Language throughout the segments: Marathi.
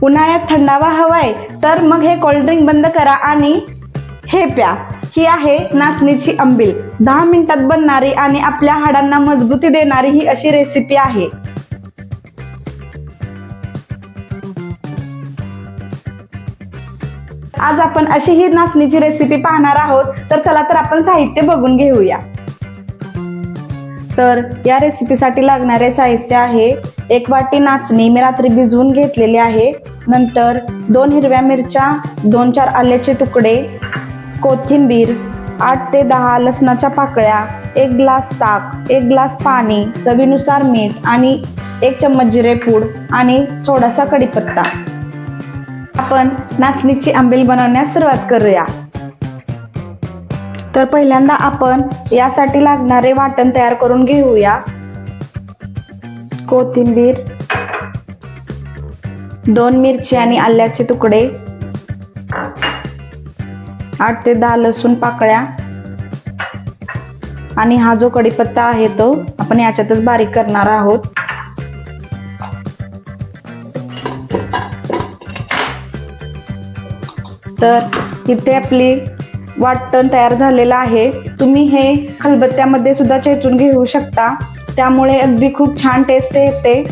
उन्हाळ्यात थंडावा हवाय तर मग हे कोल्ड्रिंक बंद करा आणि हे प्या. ही आहे नाचणीची आंबील. 10 मिनिटात बनणारी आणि आपल्या हाडांना मजबूती देणारी ही अशी रेसिपी आहे. आज आपण अशी ही नाचणीची रेसिपी पाहणार आहोत. तर चला तर आपण साहित्य बघून घेऊया. तर या रेसिपीसाठी लागणारे साहित्य आहे 1 वाटी नाचणी मी रात्री भिजवून घेतलेली आहे. नंतर 2 हिरव्या मिरच्या, 2-4 आल्याचे तुकडे, कोथिंबीर, 8 ते 10 लसणाच्या पाकळ्या, 1 ग्लास ताक, 1 ग्लास पाणी, चवीनुसार मीठ आणि 1 चम्मच जिरेपूड आणि थोडासा कढीपत्ता. आपण नाचणीची आंबील बनवण्यास सुरुवात करूया. तर पहिल्यांदा आपण यासाठी लागणारे वाटण तयार करून घेऊया. कोथिंबीर, 2 मिरची आणि आल्याचे तुकडे, 8 ते 10 लसूण पाकळ्या आणि हा जो कढीपत्ता आहे तो आपण याच्यातच बारीक करणार आहोत. तर इथे आपली वाटण तयार झालेलं आहे. तुम्ही हे खलबत्त्यामध्ये सुद्धा चेचून घेऊ शकता, त्यामुळे अगदी खूप छान टेस्ट येते.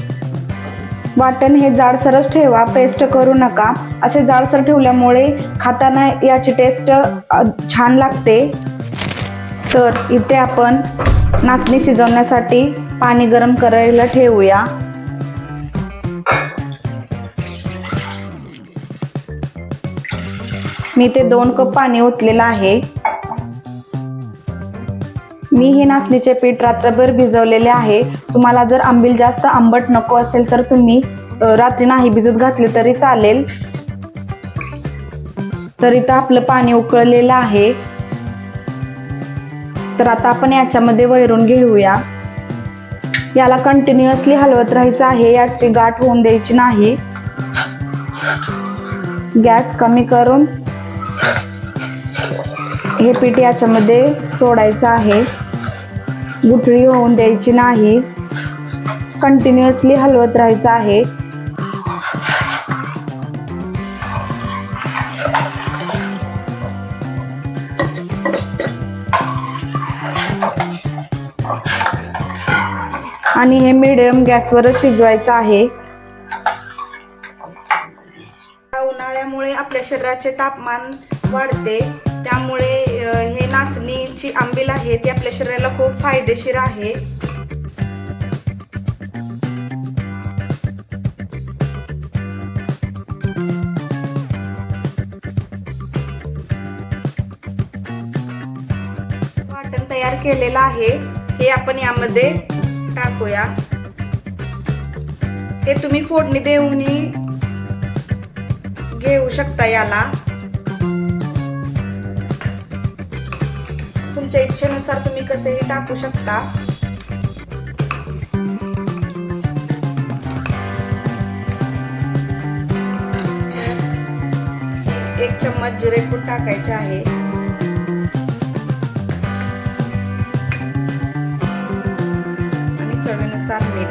वाटण हे जाडसरच ठेवा, पेस्ट करू नका. असे जाडसर ठेवल्यामुळे खाताना याची टेस्ट छान लागते. तर इथे आपण नाचणी शिजवण्यासाठी पाणी गरम करायला ठेवूया. मी ते 2 कप पाणी ओतलेलं आहे. मी हे नाचणीचे पीठ रात्रभर भिजवलेले आहे. तुम्हाला जर आंबील जास्त आंबट नको असेल तर तुम्ही रात्री नाही भिजत घातले तरी चालेल. तर इथं आपलं पाणी उकळलेलं आहे. तर आता आपण याच्यामध्ये वैरून घेऊया. याला कंटिन्युअसली हलवत राहायचं आहे, याची गाठ होऊन द्यायची नाही. गॅस कमी करून हे पीठ याच्यामध्ये सोडायचं आहे. गुठळी होऊन द्यायची नाही, कंटिन्युअसली हलवत राहायचं आहे. आणि हे मीडियम गॅसवरच शिजवायचं आहे. उन्हाळ्यामुळे आपल्या शरीराचे तापमान वाढते, त्यामुळे हे नाचणीची आंबील आहे ती आपल्या शरीराला खूप फायदेशीर आहे. वाटण तयार केलेलं आहे, हे आपण यामध्ये टाकूया. हे तुम्ही फोडणी देऊनही घेऊ शकता. याला तुमच्या इच्छेनुसार तुम्ही कसेही टाकू शकता. एक चम्मच जिरेपूड टाकायचे आहे. आणि चवीनुसार मीठ.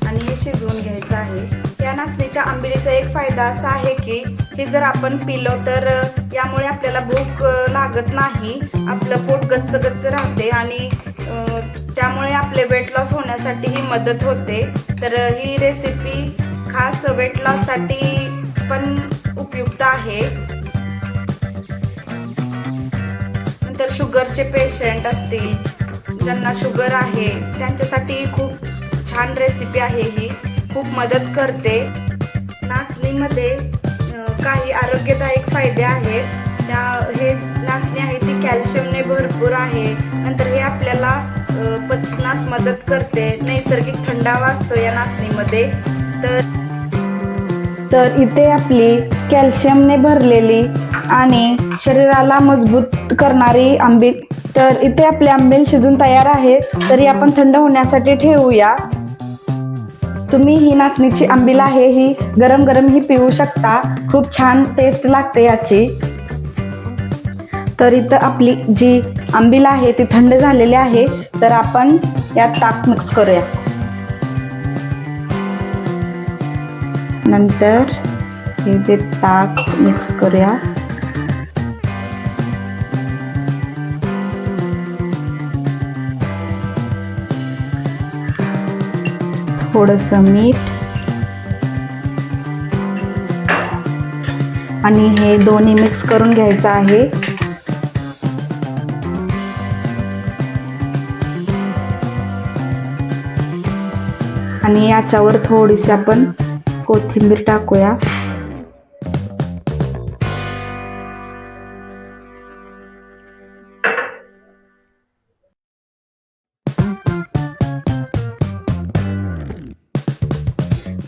आणि हे शिजवून घ्यायचं आहे. या नाचणीच्या आंबिलीचा एक फायदा असा आहे की हे जर आपण पिलं तर यामुळे आपल्याला भूक लागत नाही, आपलं पोट गच्च गच्च राहते आणि त्यामुळे आपले वेट लॉस होण्यासाठी ही मदत होते. तर ही रेसिपी खास वेट लॉस साठी पण उपयुक्त आहे. नंतर शुगरचे पेशंट असतील, ज्यांना शुगर आहे, त्यांच्यासाठी खूप छान रेसिपी आहे. ही खूप मदत करते. नाचणीमध्ये काही आरोग्यदायक फायदे आहेत. हे नाचणी आहे ती कॅल्शियमने भरपूर आहे. नंतर हे आपल्याला पचनास मदत करते. नैसर्गिक थंडावा असतो या नाचणीमध्ये. तर इथे आपली कॅल्शियमने भरलेली आणि शरीराला मजबूत करणारी आंबील. तर इथे आपली आंबील शिजून तयार आहे. तरी आपण थंड होण्यासाठी ठेवूया. तुम्ही ही नाचणीची आंबील आहे ही गरम गरम ही पिऊ शकता. खूप छान टेस्ट लागते याची. तर इथं आपली जी आंबील आहे ती थंड झालेली आहे. तर आपण यात ताक मिक्स करूया. नंतर हे जे ताक मिक्स करूया. थोडंसं मीठ आणि हे दोन्ही मिक्स करून घ्यायचं आहे. आणि याच्यावर थोडीशी आपण कोथिंबीर टाकूया.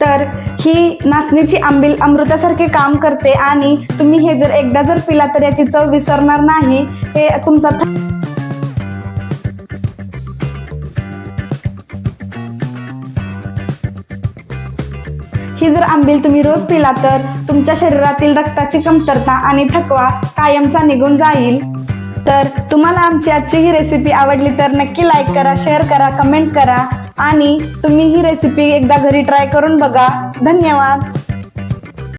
तर ही नाचणीची आंबील अमृतासारखे काम करते आणि तुम्ही हे जर एकदा जर पिला तर याची चव विसरणार नाही. हे तुमचा ही जर आंबील तुम्ही रोज पिला तर तुमच्या शरीरातील रक्ताची कमतरता आणि थकवा कायमचा निघून जाईल. तर तुम्हाला आमची आजची ही रेसिपी आवडली तर नक्की लाईक करा, शेअर करा, कमेंट करा आणि तुम्ही ही रेसिपी एकदा घरी ट्राय करून बघा. धन्यवाद.